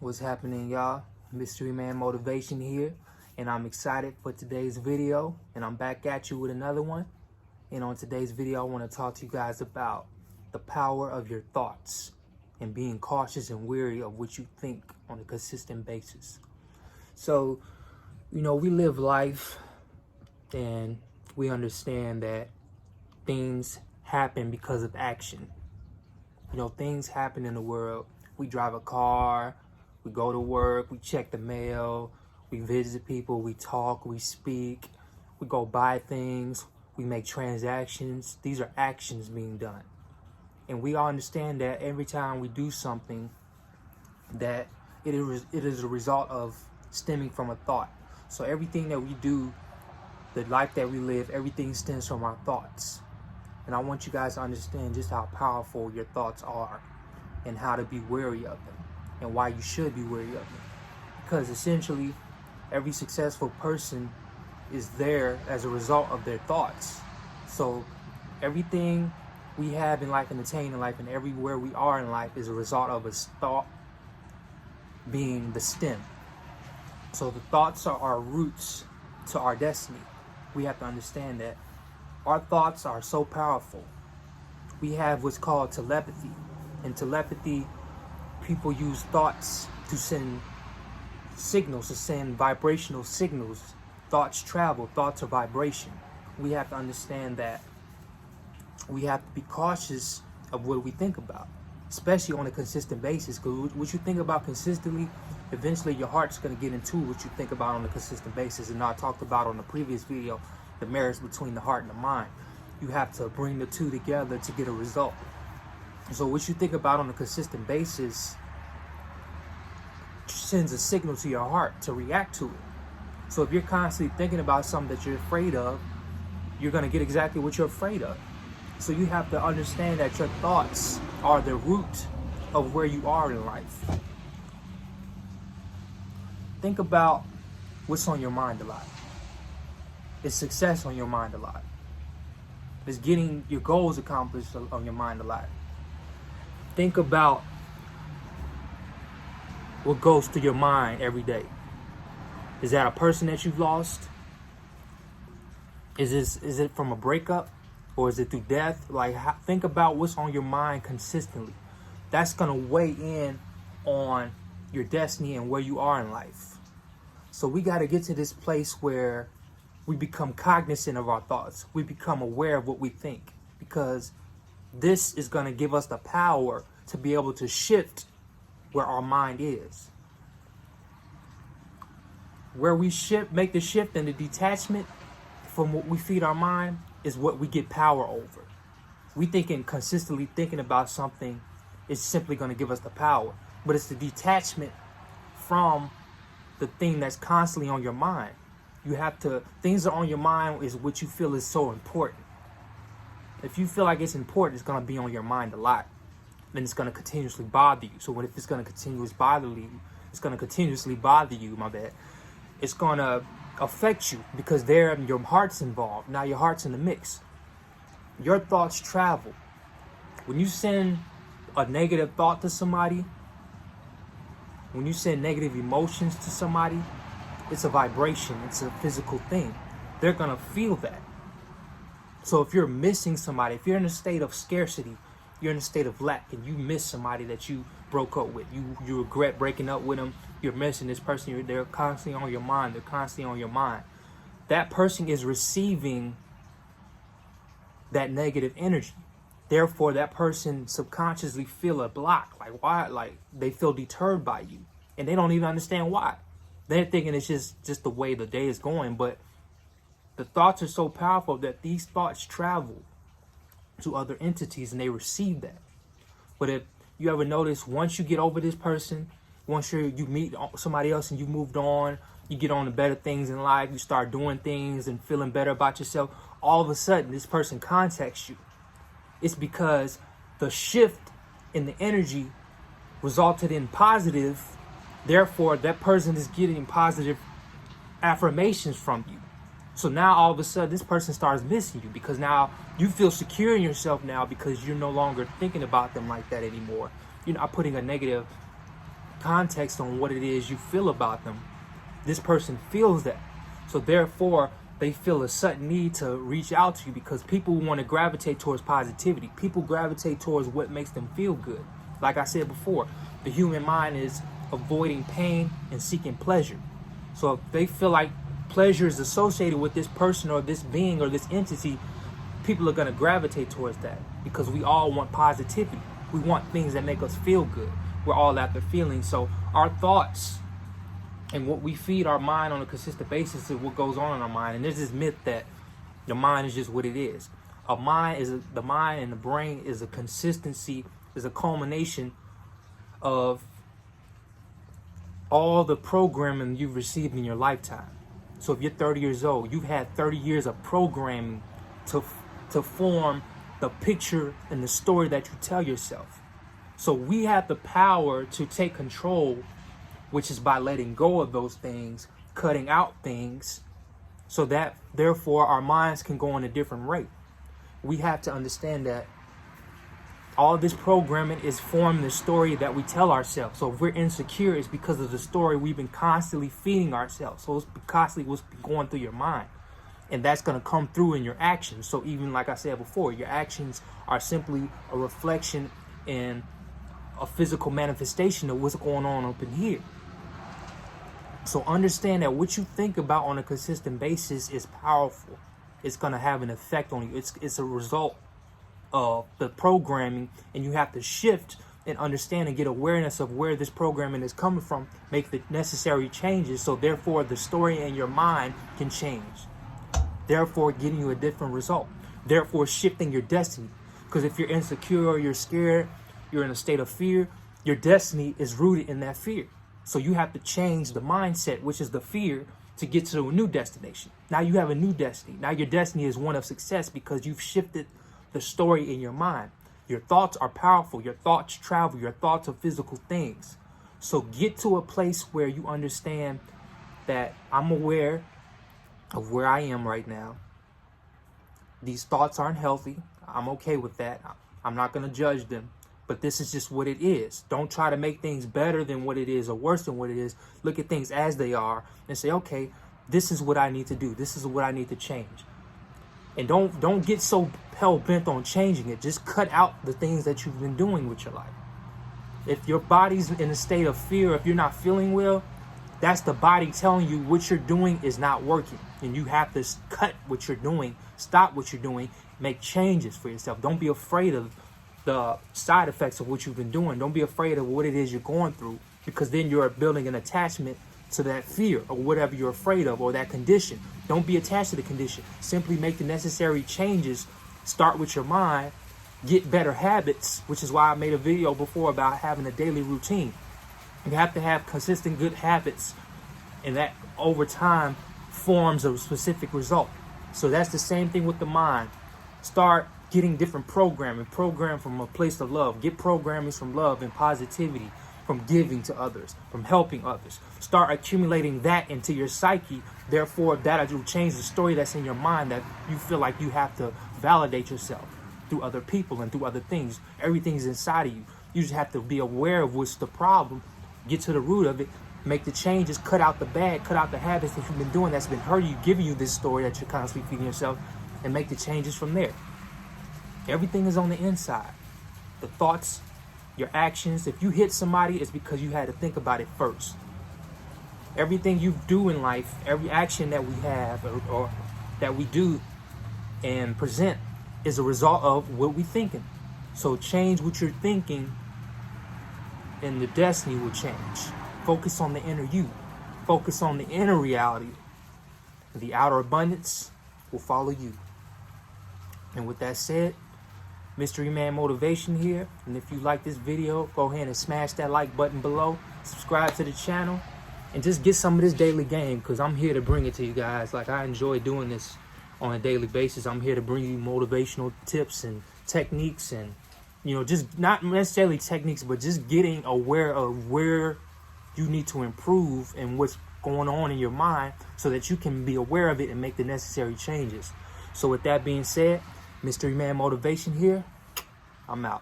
What's happening, y'all? Mystery Man Motivation here, and I'm excited for today's video, and I'm back at you with another one. And on today's video, I want to talk to you guys about the power of your thoughts and being cautious and wary of what you think on a consistent basis. So, we live life and we understand that things happen because of action. Things happen in the world. We drive a car, we go to work, we check the mail, we visit people, we talk, we speak, we go buy things, we make transactions. These are actions being done. And we all understand that every time we do something, that it is a result of stemming from a thought. So everything that we do, the life that we live, everything stems from our thoughts. And I want you guys to understand just how powerful your thoughts are and how to be wary of them and why you should be wary of them. Because essentially, every successful person is there as a result of their thoughts. So everything we have in life and attain in life and everywhere we are in life is a result of a thought being the stem. So the thoughts are our roots to our destiny. We have to understand that our thoughts are so powerful. We have what's called telepathy. In telepathy, people use thoughts to send signals, to send vibrational signals. Thoughts travel, thoughts are vibration. We have to understand that we have to be cautious of what we think about, especially on a consistent basis. Because what you think about consistently, eventually your heart's going to get into what you think about on a consistent basis. And I talked about on the previous video, the marriage between the heart and the mind. You have to bring the two together to get a result. So what you think about on a consistent basis sends a signal to your heart to react to it. So if you're constantly thinking about something that you're afraid of, you're going to get exactly what you're afraid of. So you have to understand that your thoughts are the root of where you are in life. Think about what's on your mind a lot. Is success on your mind a lot? Is getting your goals accomplished on your mind a lot? Think about what goes through your mind every day. Is that a person that you've lost? Is it from a breakup? Or is it through death? Think about what's on your mind consistently. That's going to weigh in on your destiny and where you are in life. So we got to get to this place where we become cognizant of our thoughts. We become aware of what we think, because this is going to give us the power to be able to shift where our mind is. Where we make the shift and the detachment from what we feed our mind is what we get power over. Consistently thinking about something is simply going to give us the power, but it's the detachment from the thing that's constantly on your mind. Things that are on your mind is what you feel is so important. If you feel like it's important, it's going to be on your mind a lot. Then it's going to continuously bother you. So if it's going to continuously bother you, it's going to affect you, because your heart's involved. Now your heart's in the mix. Your thoughts travel. When you send a negative thought to somebody, when you send negative emotions to somebody, it's a vibration, it's a physical thing. They're going to feel that. So if you're missing somebody, if you're in a state of scarcity, you're in a state of lack, and you miss somebody that you broke up with, you regret breaking up with them, you're missing this person, they're constantly on your mind, that person is receiving that negative energy. Therefore, that person subconsciously feel a block. They feel deterred by you, and they don't even understand why. They're thinking it's just the way the day is going, but the thoughts are so powerful that these thoughts travel to other entities and they receive that. But if you ever notice, once you get over this person, once you meet somebody else and you moved on, you get on to better things in life, you start doing things and feeling better about yourself, all of a sudden this person contacts you. It's because the shift in the energy resulted in positive. Therefore, that person is getting positive affirmations from you. So now all of a sudden this person starts missing you, because now you feel secure in yourself now, because you're no longer thinking about them like that anymore. You're not putting a negative context on what it is you feel about them. This person feels that. So therefore, they feel a sudden need to reach out to you because people want to gravitate towards positivity. People gravitate towards what makes them feel good. Like I said before, the human mind is avoiding pain and seeking pleasure. So if they feel like pleasure is associated with this person or this being or this entity, people are going to gravitate towards that because we all want positivity. We want things that make us feel good. We're all after feelings. So our thoughts and what we feed our mind on a consistent basis is what goes on in our mind. And there's this myth that the mind is just what it is. The mind and the brain is a consistency, is a culmination of all the programming you've received in your lifetime. So if you're 30 years old, you've had 30 years of programming to form the picture and the story that you tell yourself. So we have the power to take control, which is by letting go of those things, cutting out things, so that therefore our minds can go on a different rate. We have to understand that all this programming is forming the story that we tell ourselves. So if we're insecure, it's because of the story we've been constantly feeding ourselves. So it's constantly what's going through your mind. And that's going to come through in your actions. So even like I said before, your actions are simply a reflection and a physical manifestation of what's going on up in here. So understand that what you think about on a consistent basis is powerful. It's going to have an effect on you. It's a result of the programming, and you have to shift and understand and get awareness of where this programming is coming from, make the necessary changes, so therefore the story in your mind can change, therefore getting you a different result, therefore shifting your destiny. Because if you're insecure or you're scared, you're in a state of fear, your destiny is rooted in that fear. So you have to change the mindset, which is the fear, to get to a new destination. Now you have a new destiny. Now your destiny is one of success because you've shifted the story in your mind. Your thoughts are powerful. Your thoughts travel. Your thoughts are physical things. So get to a place where you understand that I'm aware of where I am right now. These thoughts aren't healthy. I'm okay with that. I'm not going to judge them. But this is just what it is. Don't try to make things better than what it is or worse than what it is. Look at things as they are and say, okay, this is what I need to do. This is what I need to change. And don't get so hell-bent on changing it. Just cut out the things that you've been doing with your life. If your body's in a state of fear, if you're not feeling well, that's the body telling you what you're doing is not working. And you have to cut what you're doing, stop what you're doing, make changes for yourself. Don't be afraid of the side effects of what you've been doing. Don't be afraid of what it is you're going through, because then you're building an attachment to that fear or whatever you're afraid of or that condition. Don't be attached to the condition. Simply make the necessary changes. Start with your mind. Get better habits, which is why I made a video before about having a daily routine. You have to have consistent good habits, and that over time forms a specific result. So that's the same thing with the mind. Start getting different programming. Program from a place of love. Get programming from love and positivity, from giving to others, from helping others. Start accumulating that into your psyche. Therefore, that will change the story that's in your mind, that you feel like you have to validate yourself through other people and through other things. Everything's inside of you. You just have to be aware of what's the problem, get to the root of it, make the changes, cut out the bad, cut out the habits that you've been doing that's been hurting you, giving you this story that you're constantly feeding yourself, and make the changes from there. Everything is on the inside. The thoughts, your actions. If you hit somebody, it's because you had to think about it first. Everything you do in life, every action that we have or that we do and present is a result of what we're thinking. So change what you're thinking and the destiny will change. Focus on the inner you. Focus on the inner reality. The outer abundance will follow you. And with that said, Mystery Man Motivation here. And if you like this video, go ahead and smash that like button below. Subscribe to the channel. And just get some of this daily game, because I'm here to bring it to you guys. Like, I enjoy doing this on a daily basis. I'm here to bring you motivational tips and techniques, and, you know, just not necessarily techniques, but just getting aware of where you need to improve and what's going on in your mind so that you can be aware of it and make the necessary changes. So with that being said, Mystery Man Motivation here. I'm out.